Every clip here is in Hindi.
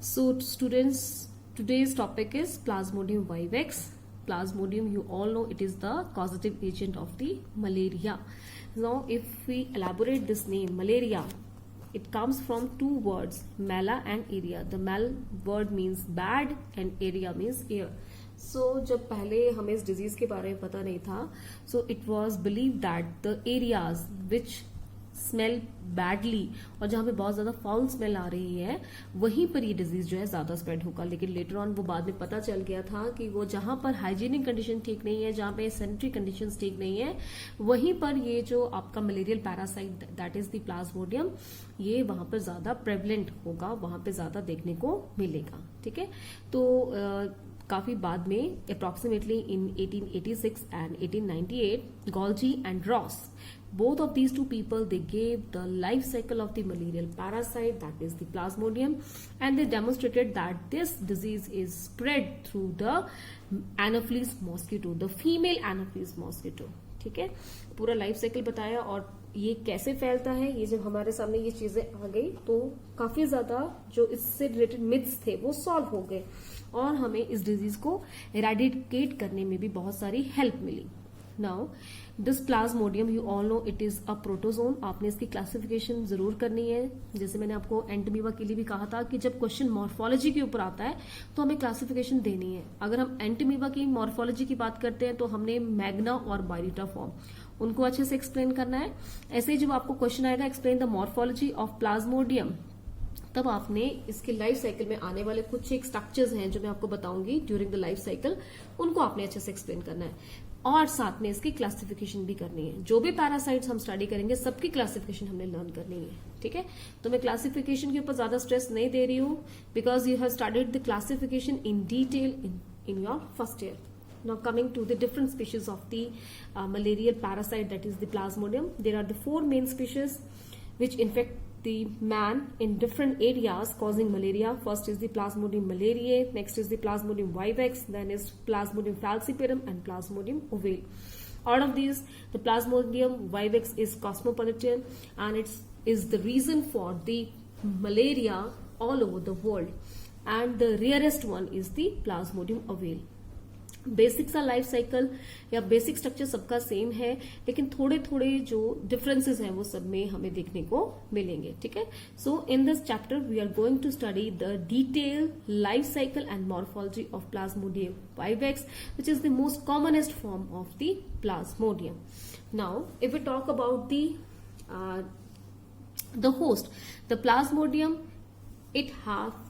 So students, today's topic is Plasmodium vivax. Plasmodium, you all know it is the causative agent of the malaria. Now if we elaborate this name, malaria, it comes from two words, mala and area. The mal word means bad and area means air. So जब पहले हमें इस डिजीज के बारे में पता नहीं था, so it was believed that the areas which smell badly और जहां पे बहुत ज्यादा फाउल स्मेल आ रही है वहीं पर ये डिजीज जो है ज्यादा स्प्रेड होगा. लेकिन लेटर ऑन वो बाद में पता चल गया था कि वो जहां पर हाइजीनिक कंडीशन ठीक नहीं है, जहां पे सैनिटरी कंडीशंस ठीक नहीं है, वहीं पर ये जो आपका malarial parasite that is the Plasmodium, ये वहां पर ज्यादा प्रेवलेंट होगा, वहां पे ज्यादा देखने को मिलेगा. ठीक है, तो काफी बाद में approximately in 1886 and 1898 Golgi and Ross, both of these two people, they gave the life cycle of the malarial parasite that is the plasmodium, and they demonstrated that this disease is spread through the anopheles mosquito, the female anopheles mosquito. ठीक है, पूरा लाइफ साइकिल बताया और ये कैसे फैलता है. ये जब हमारे सामने ये चीजें आ गई तो काफी ज्यादा जो इससे रिलेटेड मिथ्स थे वो सॉल्व हो गए और हमें इस डिजीज को इरेडिकेट करने में भी बहुत सारी हेल्प मिली. Now this Plasmodium, you all know it is a protozoan. आपने इसकी क्लासिफिकेशन जरूर करनी है. जैसे मैंने आपको एंटीमीबा के लिए भी कहा था कि जब क्वेश्चन मॉर्फोलॉजी के ऊपर आता है तो हमें क्लासिफिकेशन देनी है. अगर हम एंटीमीबा की मॉर्फोलॉजी की बात करते हैं तो हमने मैग्ना और बायोरिटा फॉर्म उनको अच्छे से एक्सप्लेन करना है. ऐसे ही जब आपको क्वेश्चन आएगा explain the morphology of Plasmodium, तब आपने इसके लाइफ साइकिल में आने वाले कुछ एक स्ट्रक्चर्स हैं जो मैं आपको बताऊंगी ड्यूरिंग द लाइफ साइकिल, उनको आपने अच्छे से एक्सप्लेन करना है और साथ में इसकी क्लासिफिकेशन भी करनी है. जो भी पैरासाइट्स हम स्टडी करेंगे सबकी क्लासिफिकेशन हमने लर्न करनी है. ठीक है, तो मैं क्लासिफिकेशन के ऊपर ज्यादा स्ट्रेस नहीं दे रही हूं because you have studied the classification in detail in your first year. Now coming to the different species of the malarial parasite that is the plasmodium, there are the four main species which infect the man in different areas causing malaria. First is the Plasmodium malariae, next is the Plasmodium vivax, then is Plasmodium falciparum and Plasmodium ovale. Out of these, the Plasmodium vivax is cosmopolitan and it is the reason for the malaria all over the world, and the rarest one is the Plasmodium ovale. Basic सा लाइफ साइकिल या बेसिक स्ट्रक्चर सबका सेम है, लेकिन थोड़े थोड़े जो डिफरेंसेस हैं वो सब में हमें देखने को मिलेंगे. ठीक है, so in this chapter we are going to study the detail life cycle and morphology of Plasmodium vivax which is the most commonest form of the Plasmodium. Now if we talk about the host, the Plasmodium, it have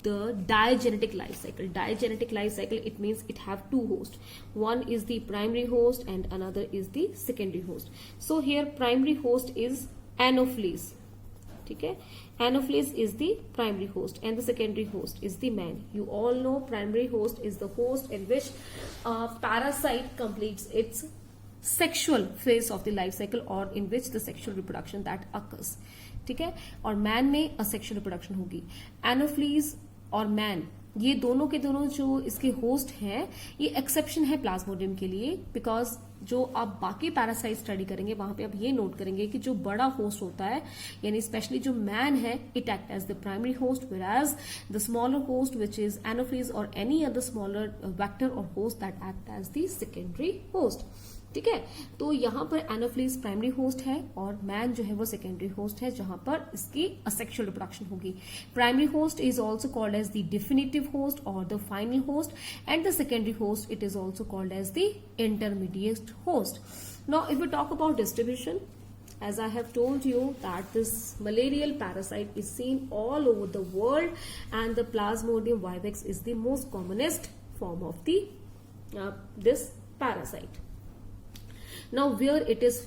the digenetic life cycle. Digenetic life cycle, it means it have two hosts. One is the primary host and another is the secondary host. So here primary host is Anopheles. Okay, Anopheles is the primary host and the secondary host is the man. You all know primary host is the host in which a parasite completes its sexual phase of the life cycle or in which the sexual reproduction that occurs. ठीक है, और मैन में असेक्सुअल रिप्रोडक्शन होगी. एनोफ्लीज और मैन, ये दोनों के दोनों जो इसके होस्ट हैं, ये एक्सेप्शन है प्लाज्मोडियम के लिए, बिकॉज जो आप बाकी पैरासाइट स्टडी करेंगे वहां पे आप ये नोट करेंगे कि जो बड़ा होस्ट होता है, यानी स्पेशली जो मैन है, it act as the primary host, whereas the smaller host which is Anopheles और एनी अदर स्मॉलर वेक्टर और host that act as the secondary host. ठीक है, तो यहां पर एनोफ्लीज प्राइमरी होस्ट है और मैन जो है वो सेकेंडरी होस्ट है जहां पर इसकी असेक्सुअल रिप्रोडक्शन होगी. Primary host is also called as the definitive host और the final host, and the secondary host it is also called as the intermediate host. Now if we talk about distribution, as I have told you that this malarial parasite is seen all over the world and the Plasmodium vivax is the most commonest form of the this parasite. Now where it is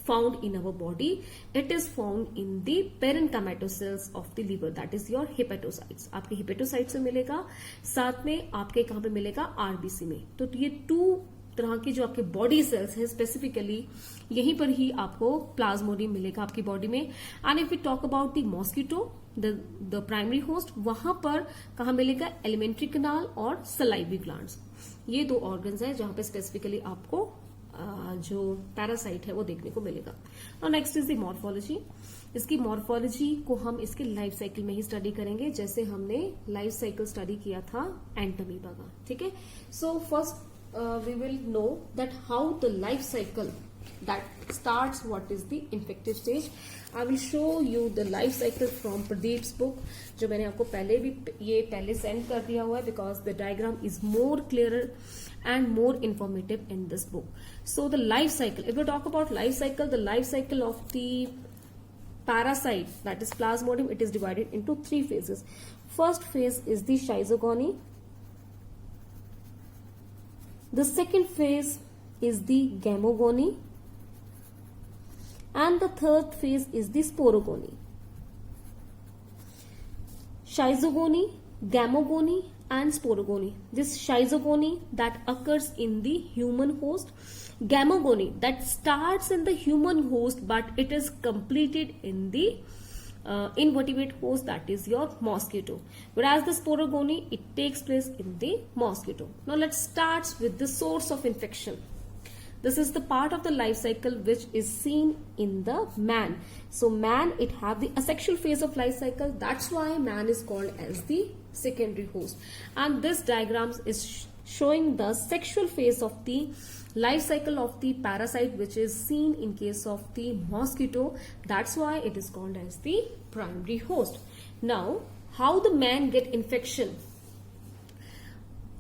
found in our body, it is found in the parenchymatous cells of the liver, that is your hepatocytes. आपके hepatocytes से मिलेगा, साथ में आपके कहाँ पे मिलेगा, आरबीसी में. तो ये टू तरह के जो आपके बॉडी सेल्स है स्पेसिफिकली यहीं पर ही आपको प्लाज्मोडियम मिलेगा आपकी बॉडी में. And if we talk about the mosquito, the primary host, वहां पर कहा मिलेगा, एलिमेंट्री कनाल और सलाइवी ग्लैंड्स. ये दो ऑर्गन्स हैं जहां पे स्पेसिफिकली आपको जो पैरासाइट है वो देखने को मिलेगा। और नेक्स्ट इज द मॉर्फोलॉजी। इसकी मॉर्फोलॉजी को हम इसके लाइफ साइकिल में ही स्टडी करेंगे, जैसे हमने लाइफ साइकिल स्टडी किया था एंटमीबा का। ठीक है, so first we will know that how the life cycle that starts what is the infective stage. I will show you the life cycle from Pradeep's book, जो मैंने आपको पहले सेंड कर दिया हुआ है, because the diagram is more clearer and more informative in this book. So the life cycle, if we talk about life cycle, the life cycle of the parasite, that is Plasmodium, it is divided into 3 phases. First phase is the schizogony. The second phase is the gamogony. And the third phase is the sporogony. Schizogony, gamogony and sporogony. This schizogony that occurs in the human host, gamogony that starts in the human host but it is completed in the invertebrate host, that is your mosquito, whereas the sporogony, it takes place in the mosquito. Now let's start with the source of infection. This is the part of the life cycle which is seen in the man. So man, it have the asexual phase of life cycle. That's why man is called as the secondary host. And this diagram is showing the sexual phase of the life cycle of the parasite, which is seen in case of the mosquito. That's why it is called as the primary host. Now, how the man get infection?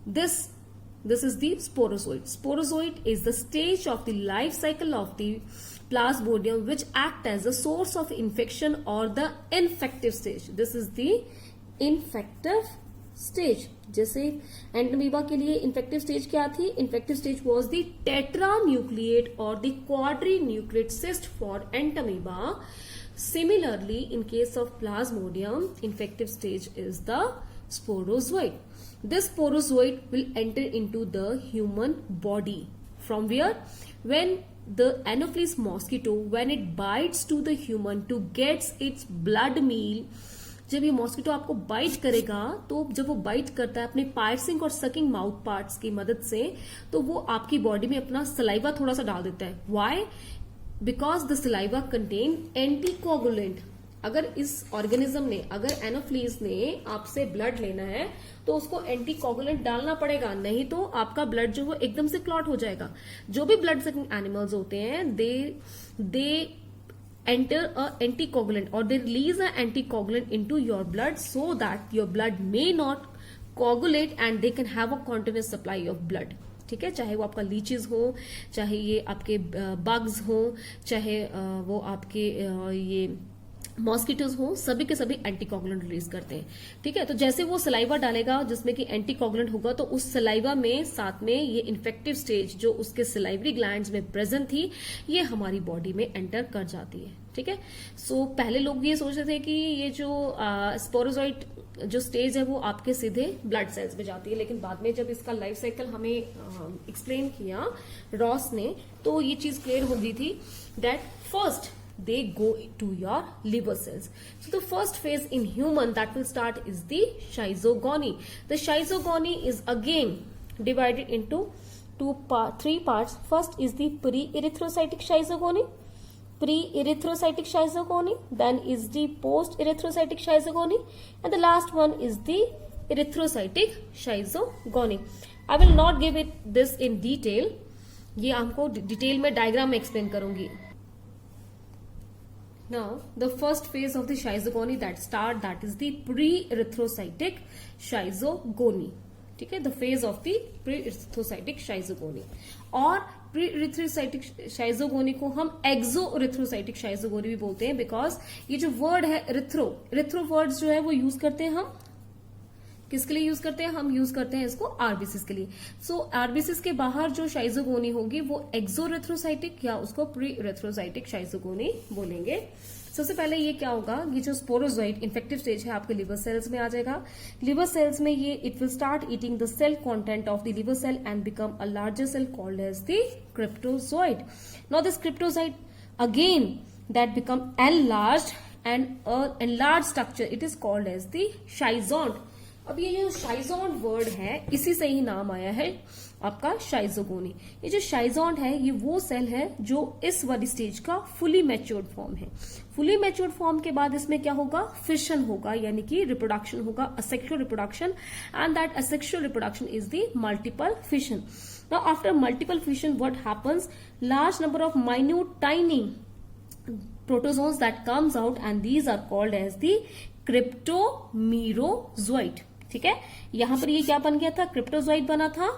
This is the sporozoid. Sporozoid is the stage of the life cycle of the Plasmodium which act as a source of infection or the infective stage. This is the infective stage. जैसे एंटमीबा के लिए infective stage क्या थी? Infective stage was the tetranucleate or the quadrinucleate cyst for entamoeba. Similarly, in case of Plasmodium, infective stage is the sporozoid. This sporozoid will enter into the human body. From where? When the Anopheles mosquito, when it bites to the human to get its blood meal, जब ये मॉस्किटो आपको बाइट करेगा, तो जब वो बाइट करता है अपने पार्सिंग और सकिंग माउथ पार्ट्स की मदद से, तो वो आपकी बॉडी में अपना सलाइवा थोड़ा सा डाल देता है. Why? Because the saliva contain anticoagulant. अगर इस ऑर्गेनिज्म ने, अगर एनोफ्लीज ने आपसे ब्लड लेना है तो उसको एंटीकोगुलेंट डालना पड़ेगा, नहीं तो आपका ब्लड जो वो एकदम से क्लॉट हो जाएगा. जो भी ब्लड सकिंग एनिमल्स होते हैं, दे enter a anticoagulant or they release an anticoagulant into your blood so that your blood may not coagulate and they can have a continuous supply of blood. ठीक है, चाहे वो आपका लीचेस हो, चाहे ये आपके बग्स हो, चाहे वो आपके ये मॉस्किटोज हो, सभी के सभी एंटीकोगुलेंट रिलीज करते हैं. ठीक है, तो जैसे वो सलाइवा डालेगा जिसमें कि एंटीकोगुलेंट होगा, तो उस सलाइवा में साथ में ये इन्फेक्टिव स्टेज जो उसके सलाइवरी ग्लैंड्स में प्रेजेंट थी, ये हमारी बॉडी में एंटर कर जाती है. ठीक है, सो पहले लोग ये सोचते थे कि ये जो स्पोरोजोइट जो स्टेज है वो आपके सीधे ब्लड सेल्स में जाती है, लेकिन बाद में जब इसका लाइफ साइकिल हमें एक्सप्लेन किया रॉस ने, तो ये चीज क्लियर हो गई थी that first they go to your liver cells. So the first phase in human that will start is the schizogony. The schizogony is again divided into three parts. First is the pre-erythrocytic schizogony, pre-erythrocytic schizogony, then is the post-erythrocytic schizogony, and the last one is the erythrocytic schizogony. I will not give it this in detail. ये आपको डिटेल में डायग्राम में एक्सप्लेन करूंगी. Now, the first phase of the schizogony that is the pre-erythrocytic schizogony. ठीक है, the phase of the pre-erythrocytic schizogony. और pre-erythrocytic schizogony को हम exo-erythrocytic schizogony भी बोलते हैं, बिकॉज ये जो वर्ड है erythro वर्ड जो है वो यूज करते हैं हम किसके लिए यूज करते हैं? हम यूज करते हैं इसको आरबीसीस के लिए. सो आरबीसीस के बाहर जो शाइजोगोनी होगी वो एक्सोरेथ्रोसाइटिक या उसको प्री-इरेथ्रोसाइटिक शाइजोगोनी बोलेंगे. सबसे पहले ये क्या होगा, ये जो स्पोरोजोइट इन्फेक्टिव स्टेज है आपके लिवर सेल्स में आ जाएगा. लिवर सेल्स में ये it will start eating the cell content of the liver cell and become a larger cell called as the cryptozoite. Now this cryptozoite again that become enlarged and enlarged structure, it is called as the schizont. अब ये जो शाइजोन वर्ड है इसी से ही नाम आया है आपका शाइजोगोनी। ये जो शाइजोन है ये वो सेल है जो इस वाली स्टेज का फुली मैच्योर्ड फॉर्म है। फुली मैच्योर्ड फॉर्म के बाद इसमें क्या होगा, फिशन होगा, यानी कि रिप्रोडक्शन होगा, asexual reproduction, and that asexual reproduction is the multiple fission. Now after multiple fission what happens, large number of minute tiny protozoans that comes out and these are called as the cryptomerozoite। ठीक है, यहां पर ये क्या बन गया था, क्रिप्टोजोइट बना था,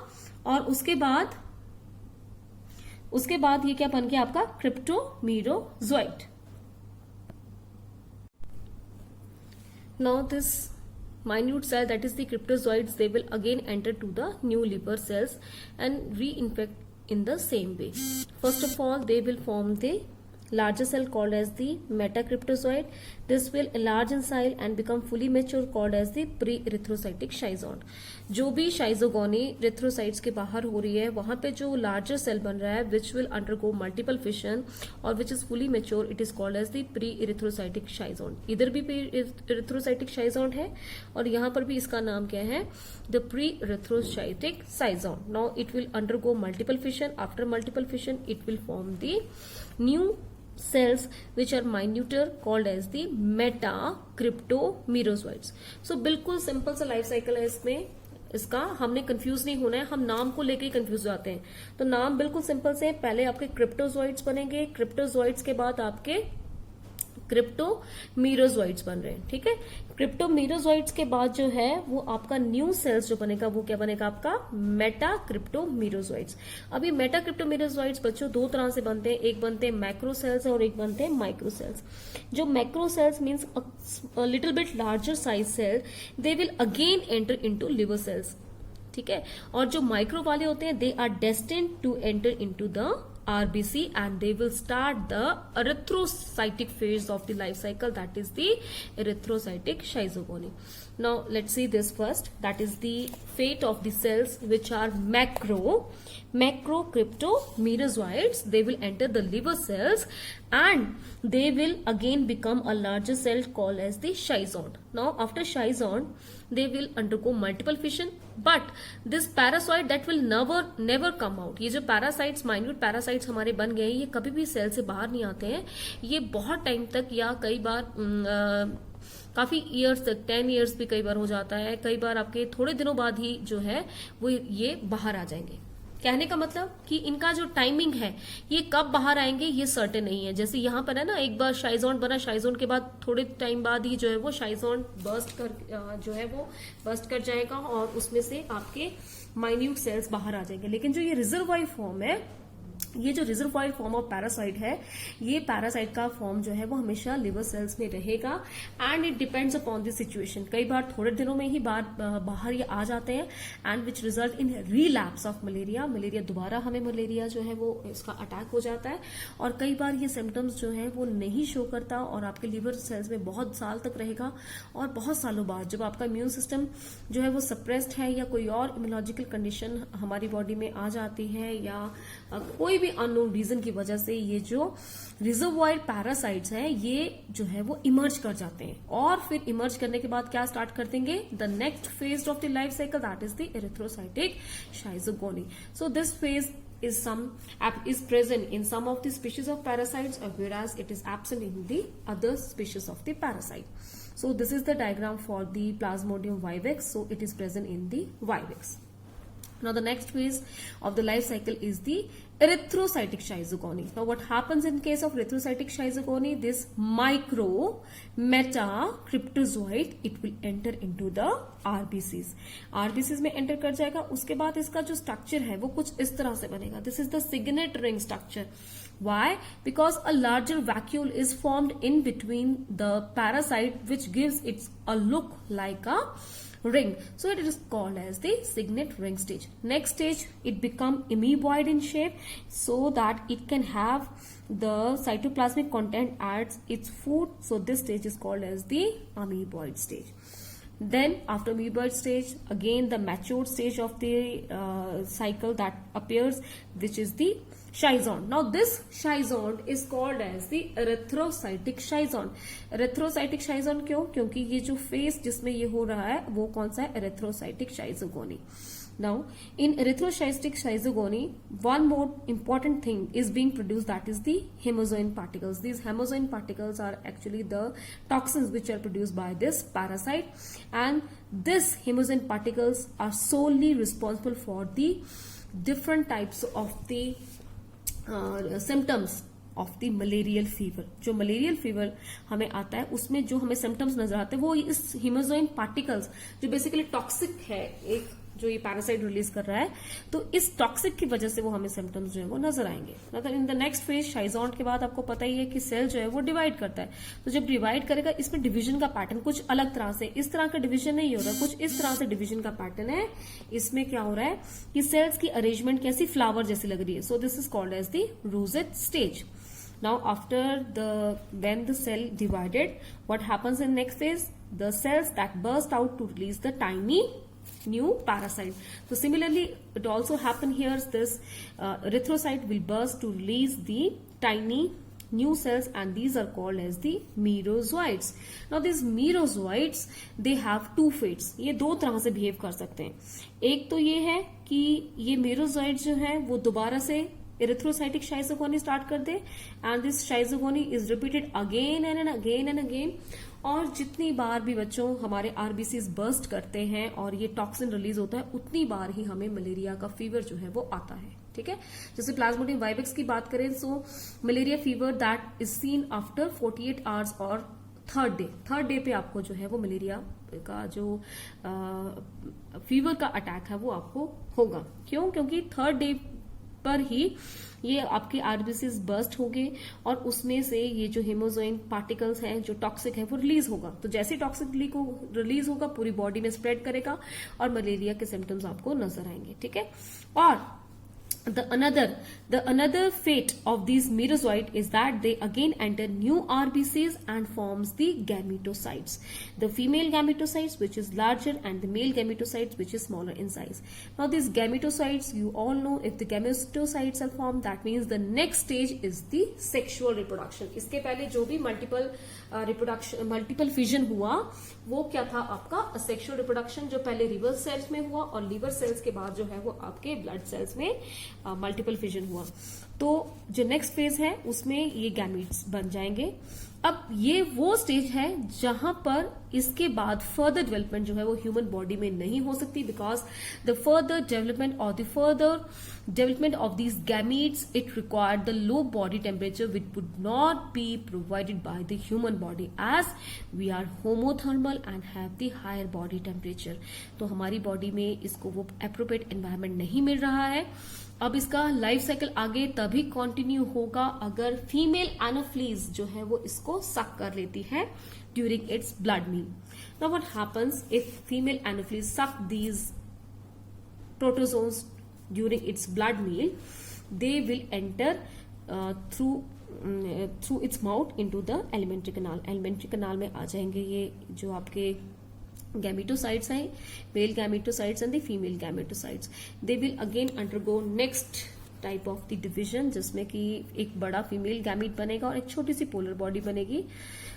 और उसके बाद ये क्या बन गया आपका cryptomerozoite. Now this minute cell that is the cryptozoites, they will again enter to the new liver cells and reinfect in the same way. First of all they will form the larger cell called as the metacryptozoite. This will enlarge in size and become fully mature called as the pre-erythrocytic schizont। जो भी शाइजोगोनी इरिथ्रोसाइट्स के बाहर हो रही है वहां पे जो लार्जर सेल बन रहा है which will undergo multiple fission और which is fully mature, it is called as the pre erythrocytic schizont. इधर भी प्री इरिथ्रोसाइटिक शाइजोंट है और यहाँ पर भी इसका नाम क्या है, the pre erythrocytic schizont. Now it will undergo multiple fission, after multiple fission it will form the new cells which are minuter called as the metacryptomerozoites। So बिल्कुल सिंपल सा लाइफ साइकिल है इसमें, इसका हमने कंफ्यूज नहीं होना है, हम नाम को लेके कंफ्यूज हो जाते हैं। तो नाम बिल्कुल सिंपल से, पहले आपके क्रिप्टोजोइट्स बनेंगे, क्रिप्टोजोइट्स के बाद आपके क्रिप्टोमेरोजोइट्स बन रहे हैं। ठीक है, क्रिप्टोमेरोजोइट्स के बाद जो है वो आपका न्यू सेल्स जो बनेगा वो क्या बनेगा आपका मेटाक्रिप्टोमेरोजोइट्स। अभी मेटाक्रिप्टोमेरोजोइट्स बच्चों दो तरह से बनते हैं, एक बनते हैं मैक्रो सेल्स और एक बनते हैं माइक्रो सेल्स। जो macro cells means little bit larger size cell, they will again enter into liver cells. ठीक है, और जो माइक्रो वाले होते हैं they are destined to enter into the RBC and they will start the erythrocytic phase of the life cycle, that is the erythrocytic schizogony. Now let's see this first, that is the fate of the cells which are macrocryptomerozoites. They will enter the liver cells and they will again become a larger cell called as the schizont. Now after schizont they will undergo multiple fission, but this parasite that will never come out। ये जो parasites, minute parasites हमारे बन गए ये कभी भी सेल से बाहर नहीं आते हैं, ये बहुत टाइम तक या कई बार काफी ईयर्स तक, 10 ईयर्स भी कई बार हो जाता है, कई बार आपके थोड़े दिनों बाद ही जो है वो ये बाहर आ जाएंगे। कहने का मतलब कि इनका जो टाइमिंग है ये कब बाहर आएंगे ये सर्टेन नहीं है। जैसे यहाँ पर है ना, एक बार शाइजोंट बना, शाइजोंट के बाद थोड़े टाइम बाद ही जो है वो शाइजोंट बर्स्ट कर जाएगा और उसमें से आपके माइन्यूट सेल्स बाहर आ जाएंगे। लेकिन जो ये रिजर्वायर फॉर्म है, ये जो रिजर्वायर फॉर्म ऑफ पैरासाइट है, ये पैरासाइट का फॉर्म जो है वो हमेशा लिवर सेल्स में रहेगा and it depends upon the situation. कई बार थोड़े दिनों में ही बाहर ये आ जाते हैं and which result in relapse of malaria. Malaria दोबारा हमें मलेरिया जो है वो इसका अटैक हो जाता है और कई बार ये सिम्टम्स जो है वो नहीं शो करता और आपके लिवर सेल्स में बहुत साल तक रहेगा और बहुत सालों बाद जब आपका इम्यून सिस्टम जो है वो सप्रेस्ड है या कोई और इम्यूनोलॉजिकल कंडीशन हमारी बॉडी में आ जाती है या कोई भी अननोन रीजन की वजह से ये जो रिजर्वायर पैरासाइट्स हैं ये जो है वो इमर्ज कर जाते हैं और फिर इमर्ज करने के बाद क्या स्टार्ट कर देंगे, the next phase of the life cycle, that is the erythrocytic schizogony. So this phase is present in some of the species of parasites whereas it is absent in the other species of the parasite. So this is the diagram for the Plasmodium vivax. So it is present in the vivax. Now the next phase of the life cycle is the erythrocytic schizogony. Now what happens in case of erythrocytic schizogony, this micro metacryptozoite it will enter into the RBCs में enter कर जाएगा। उसके बाद इसका जो स्ट्रक्चर है वो कुछ इस तरह से बनेगा। This is the signet ring structure. Why? Because a larger vacuole is formed in between the parasite which gives it a look like a ring. So it is called as the signet ring stage. Next stage it become amoeboid in shape so that it can have the cytoplasmic content as its food. So this stage is called as the amoeboid stage. Then after amoeboid stage again the matured stage of the cycle that appears which is the schizond. Now this schizond is called as the erythrocytic schizond. erythrocytic schizond क्यों? क्योंकि ये जो फेस जिसमें ये हो रहा है वो कौन सा है? erythrocytic schizogony. Now in erythrocytic schizogony one more important thing is being produced, that is the hemozoin particles. These hemozoin particles are actually the toxins which are produced by this parasite, and this hemozoin particles are solely responsible for the different types of the symptoms of the malarial fever. जो मलेरियल फीवर हमें आता है उसमें जो हमें सिम्टम्स नजर आते हैं वो इस हिमोजोइन पार्टिकल्स जो बेसिकली टॉक्सिक है, एक जो ये पैरासाइट रिलीज कर रहा है, तो इस टॉक्सिक की वजह से वो हमें सिम्टम्स जो है वो नजर आएंगे. मतलब इन द नेक्स्ट फेज शाइजॉन्ट के बाद आपको पता ही है कि सेल जो है वो डिवाइड करता है. तो जब डिवाइड करेगा इसमें डिवीजन का पैटर्न कुछ अलग तरह से, इस तरह का डिवीजन नहीं हो रहा, कुछ इस तरह से डिवीजन का पैटर्न है. इसमें क्या हो रहा है कि सेल्स की अरेंजमेंट कैसी फ्लावर जैसी लग रही है. So this is called as the rosette stage. Now after when the cell divided, what happens in next phase? The cells that burst out to release the tiny new parasite. So similarly it also happen here, this erythrocyte will burst to release the tiny new cells, and these are called as the merozoites. Now these merozoites they have two fates. ये दो तरह से बिहेव कर सकते हैं. एक तो ये है कि ये merozoites जो है वो दोबारा से erythrocytic schizogony स्टार्ट कर दे, and this schizogony is repeated again and again and again. और जितनी बार भी बच्चों हमारे आरबीसीज बर्स्ट करते हैं और ये टॉक्सिन रिलीज होता है, उतनी बार ही हमें मलेरिया का फीवर जो है वो आता है. ठीक है, जैसे प्लाज्मोडियम वाइवेक्स की बात करें, so malaria fever that is seen after 48 hours और थर्ड डे पे आपको जो है वो मलेरिया का जो फीवर का अटैक है वो आपको होगा. क्यों? क्योंकि थर्ड डे पर ही ये आपके आरबीसीज बर्स्ट होंगे और उसमें से ये जो हेमोजोइन पार्टिकल्स हैं जो टॉक्सिक है वो रिलीज होगा. तो जैसे टॉक्सिक रिलीज होगा पूरी बॉडी में स्प्रेड करेगा और मलेरिया के सिम्टम्स आपको नजर आएंगे. ठीक है, और the another fate of these merozoite is that they again enter new RBCs and forms the gametocytes. The female gametocytes which is larger and the male gametocytes which is smaller in size. Now these gametocytes, you all know, if the gametocytes are formed, that means the next stage is the sexual reproduction. इसके पहले जो भी मल्टीपल फिजन हुआ वो क्या था आपका सेक्सुअल रिप्रोडक्शन, जो पहले लिवर सेल्स में हुआ और लिवर सेल्स के बाद जो है वो आपके ब्लड सेल्स में मल्टीपल फिजन हुआ. तो जो नेक्स्ट फेज है उसमें ये गैमीट्स बन जाएंगे. अब ये वो स्टेज है जहां पर इसके बाद फर्दर डेवलपमेंट जो है वो ह्यूमन बॉडी में नहीं हो सकती, because the further development of these gametes it required the low body temperature which would not be provided by the human body, as we are homothermal and have the higher body temperature. तो हमारी बॉडी में इसको वो एप्रोप्रिएट एनवायरमेंट नहीं मिल रहा है. अब इसका लाइफ साइकिल आगे तभी कंटिन्यू होगा अगर फीमेल एनोफ्लीज जो है वो इसको सक कर लेती है during its blood meal. Now what happens if female Anopheles suck these protozoans during its blood meal, they will enter through its mouth into the alimentary canal. Alimentary canal में आ जाएंगे ये जो आपके gametocytes हैं, male gametocytes and the female gametocytes. They will again undergo next type of the division, जिसमें कि एक बड़ा फीमेल गैमीट बनेगा और एक छोटी सी पोलर बॉडी बनेगी.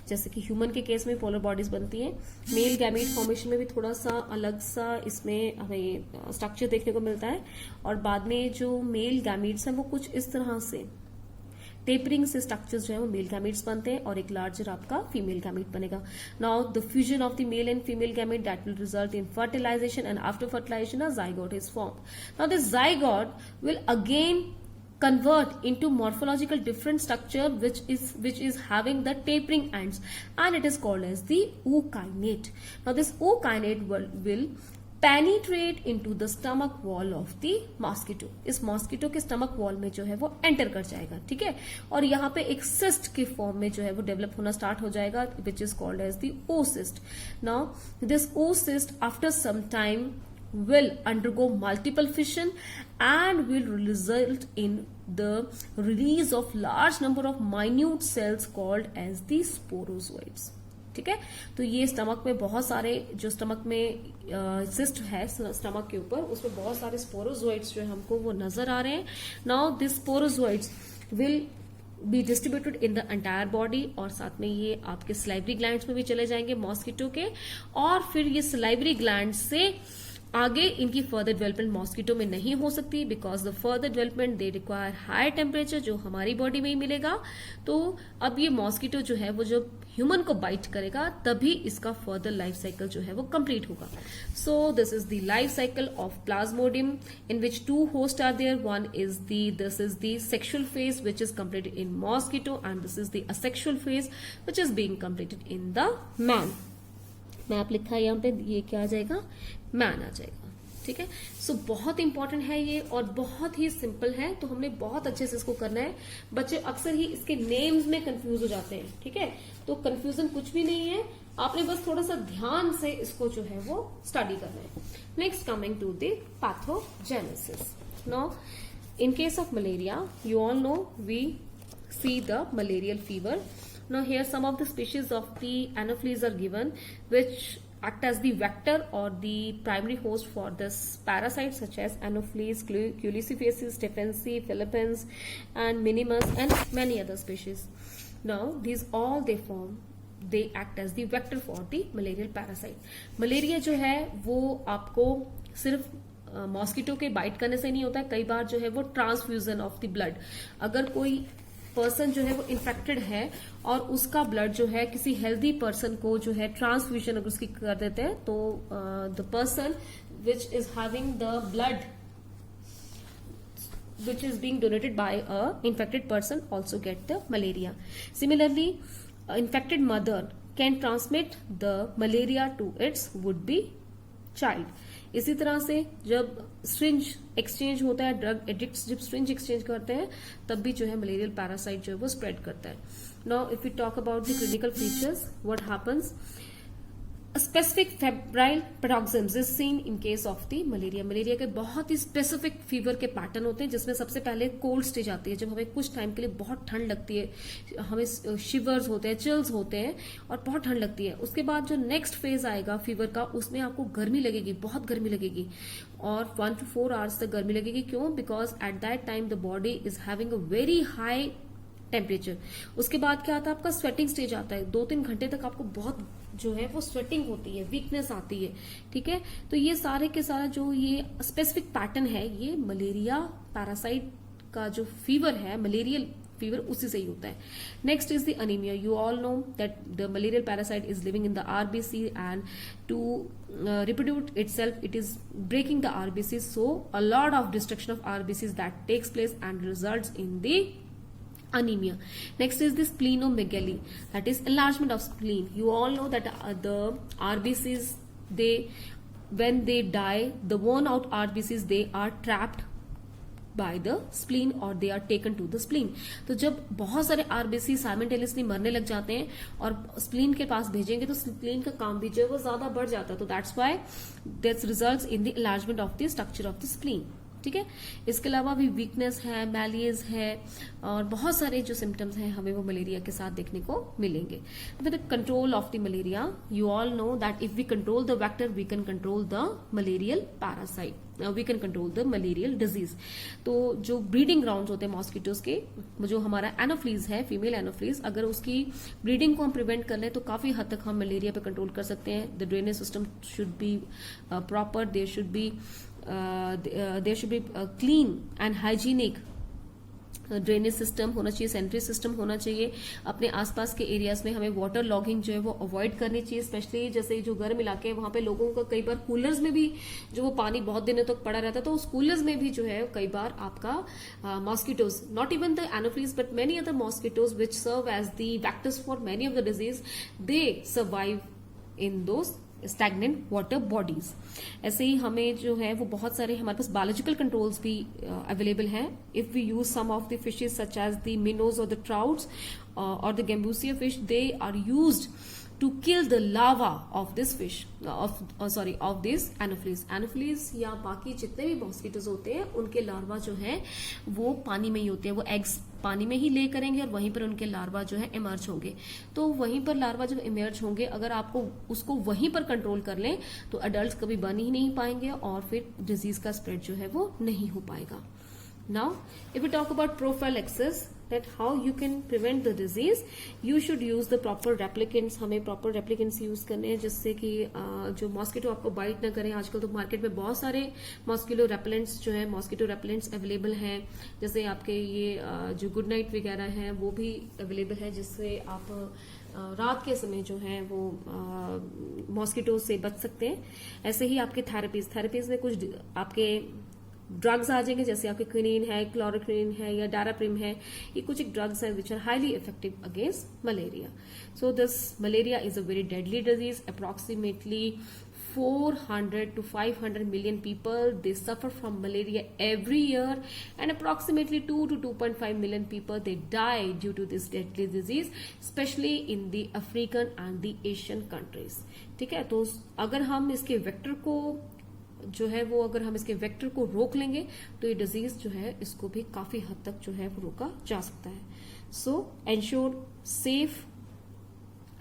जैसे कि ह्यूमन के केस में पोलर बॉडीज बनती हैं, मेल गैमीट फॉर्मेशन में भी थोड़ा सा अलग सा इसमें हमें स्ट्रक्चर देखने को मिलता है. और बाद में जो मेल गैमीट्स हैं वो कुछ इस तरह से टेपरिंग से स्ट्रक्चर्स जो है वो मेल गैमेट्स बनते हैं और एक लार्जर आपका फीमेल गैमेट बनेगा. Now the fusion of the male and female gamete that will result in fertilization, and after fertilization a zygote is formed. Now this zygote will again convert into morphological different structure which is having the tapering ends, and it is called as the ookinete. Now this ookinete will penetrate into the stomach wall of the mosquito. इस मॉस्किटो के स्टमक वॉल में जो है वो एंटर कर जाएगा. ठीक है, और यहाँ पे एक सिस्ट के फॉर्म में जो है वो डेवलप होना स्टार्ट हो जाएगा, which is called as the oocyst. Now this oocyst after some time will undergo multiple fission and will result in the release of large number of minute cells called as the sporozoites. ठीक है। तो ये स्टमक में बहुत सारे जो स्टमक में सिस्ट है स्टमक के ऊपर, उसमें बहुत सारे स्पोरोजोइड्स जो है हमको वो नजर आ रहे हैं। Now this sporozoites will be distributed in the entire body, और साथ में ये आपके सलाइवरी ग्लैंड्स में भी चले जाएंगे मॉस्किटो के, और फिर ये सलाइवरी ग्लैंड से आगे इनकी फर्दर डेवलपमेंट मॉस्किटो में नहीं हो सकती, because the further development they require high temperature, जो हमारी बॉडी में ही मिलेगा। तो अब ये मॉस्किटो जो है वो जब ह्यूमन को बाइट करेगा तभी इसका फर्दर लाइफ साइकिल जो है वो कंप्लीट होगा। सो this is the life cycle of Plasmodium in which 2 hosts are there. One is this is the sexual phase which is completed in mosquito, and this is the asexual phase which is being completed in the man. Map लिखा है यहाँ पे, ये क्या आ जाएगा, मैन आ जाएगा, ठीक है। सो बहुत इंपॉर्टेंट है ये और बहुत ही सिंपल है, तो हमने बहुत अच्छे से इसको करना है। बच्चे अक्सर ही इसके नेम्स में कंफ्यूज हो जाते हैं, ठीक है, तो कंफ्यूजन कुछ भी नहीं है, आपने बस थोड़ा सा ध्यान से इसको जो है वो स्टडी करना है। Next coming to the pathogenesis. Now in case of malaria you all know we see the malarial fever. Now here some of the species of the anopheles are given which act as the vector or the primary host for this parasite such as Anopheles, Culicifacius, Stephensi, Philippines and Minimus and many other species. Now these all they act as the vector for the malarial parasite. Malaria जो है वो आपको सिर्फ मॉस्किटो के बाइट करने से नहीं होता है, कई बार जो है वो ट्रांसफ्यूजन ऑफ द ब्लड, अगर कोई पर्सन जो है वो इन्फेक्टेड है और उसका ब्लड जो है किसी हेल्दी पर्सन को जो है ट्रांसफ्यूजन अगर उसकी कर देते हैं तो the person which is having the blood which is being donated by a infected person also get the malaria. Similarly, infected mother can transmit the malaria to its would-be child. इसी तरह से जब स्ट्रिंज एक्सचेंज होता है, ड्रग एडिक्ट्स जब स्ट्रिंज एक्सचेंज करते हैं तब भी जो है मलेरियल पैरासाइट जो है वो स्प्रेड करता है। Now if you talk about the clinical features, what happens, specific febrile paroxysms is seen in case of the malaria. Malaria के बहुत ही स्पेसिफिक फीवर के पैटर्न होते हैं जिसमें सबसे पहले कोल्ड स्टेज आती है, जब हमें कुछ टाइम के लिए बहुत ठंड लगती है, हमें शिवर्स होते हैं, चिल्स होते हैं और बहुत ठंड लगती है। उसके बाद जो नेक्स्ट फेज आएगा फीवर का, उसमें आपको गर्मी लगेगी, बहुत गर्मी लगेगी और 1 to 4 hours तक गर्मी लगेगी। क्यों? Because at that time the body is having a very high temperature. उसके बाद क्या आता है, आपका स्वेटिंग स्टेज आता है, 2-3 घंटे तक आपको बहुत जो है वो स्वेटिंग होती है, वीकनेस आती है, ठीक है। तो ये सारे के सारा जो ये स्पेसिफिक पैटर्न है, ये मलेरिया पैरासाइट का जो फीवर है, मलेरियल फीवर, उसी से ही होता है। Next is the anaemia. You all know that the malarial parasite is living in the RBC and to reproduce itself it is breaking the RBCs, so a lot of destruction of RBCs that takes place and results in the anemia. Next is the splenomegaly, that is enlargement of spleen. You all know that the RBCs, they when they die, the worn out RBCs, they are trapped by the spleen or they are taken to the spleen. तो जब बहुत सारे RBC साइमल्टेनियसली मरने लग जाते हैं और स्प्लीन के पास भेजेंगे तो स्प्लीन का काम भी जो है वो ज्यादा बढ़ जाता है, तो that's why this results in the enlargement of the structure of the spleen, ठीक है। इसके अलावा भी वीकनेस है, मैलियज है और बहुत सारे जो सिम्टम्स हैं हमें वो मलेरिया के साथ देखने को मिलेंगे। The control of the malaria, you all know that if we control the vector we can control the malarial parasite, we can control the malarial disease. तो जो ब्रीडिंग ग्राउंड्स होते हैं मॉस्किटोज के, जो हमारा एनोफ्लीज है, फीमेल एनोफ्लीज, अगर उसकी ब्रीडिंग को हम प्रिवेंट कर लें तो काफी हद तक हम मलेरिया पे कंट्रोल कर सकते हैं। The drainage system should be proper, there should be clean and hygienic drainage system होना चाहिए, सेंट्री सिस्टम होना चाहिए। अपने आसपास के एरियाज में हमें वाटर लॉगिंग जो है वो अवॉइड करनी चाहिए, स्पेशली जैसे जो गर्म इलाके हैं वहां पे लोगों का कई बार कूलर्स में भी जो वो पानी बहुत दिनों तक पड़ा रहता है, तो उस कूलर्स में भी जो है कई बार आपका mosquitoes, not even the Anopheles but many other mosquitoes which serve as the vectors for many of the diseases, they survive in those stagnant water bodies. ऐसे ही हमें जो है वो बहुत सारे हमारे पास बायोलॉजिकल कंट्रोल्स भी अवेलेबल हैं। If we use some of the fishes such as the minnows और द ट्राउट्स और the Gambusia fish, they are used to kill the larva of this fish of this anopheles. Anopheles या बाकी जितने भी मॉस्किटोज होते हैं उनके लार्वा जो है वो पानी में ही होते हैं, वो एग्स पानी में ही ले करेंगे और वहीं पर उनके लार्वा जो है इमर्ज होंगे। तो वहीं पर लार्वा जब इमर्ज होंगे, अगर आपको उसको वहीं पर कंट्रोल कर लें तो अडल्ट कभी बन ही नहीं पाएंगे और फिर डिजीज का स्प्रेड जो है वो नहीं हो पाएगा। Now, if we talk about prophylaxis, that how you can prevent the disease, you should use the proper replicants. हमें proper replicants use करने हैं जिससे कि जो मॉस्किटो आपको बाइट ना करें। आजकल तो मार्केट में बहुत सारे मॉस्किटो रेपेलेंट्स जो है मॉस्किटो रेपेलेंट्स अवेलेबल हैं, जैसे आपके ये जो गुड नाइट वगैरह है वो भी अवेलेबल है, जिससे आप रात के समय जो है वो मॉस्किटो से बच सकते हैं। ऐसे ही आपके थेरेपीज में कुछ आपके ड्रग्स आ जाएंगे, जैसे आपके क्विनीन है, क्लोरोक्विन है या डाराप्रिम है। ये कुछ एक ड्रग्स हैं which are highly effective against malaria. So this malaria is a very deadly disease. Approximately 400 to 500 million people they suffer from malaria every year, and approximately 2 to 2.5 million people they die due to this deadly disease, especially in the African and the Asian countries। ठीक है, तो अगर हम इसके वेक्टर को जो है वो अगर हम इसके वेक्टर को रोक लेंगे तो ये डिजीज जो है इसको भी काफी हद तक जो है वो रोका जा सकता है। सो ensure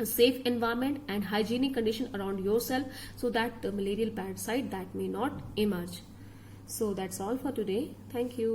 safe environment and hygienic condition around yourself so that the malarial parasite that may not emerge. So that's all for today. Thank you.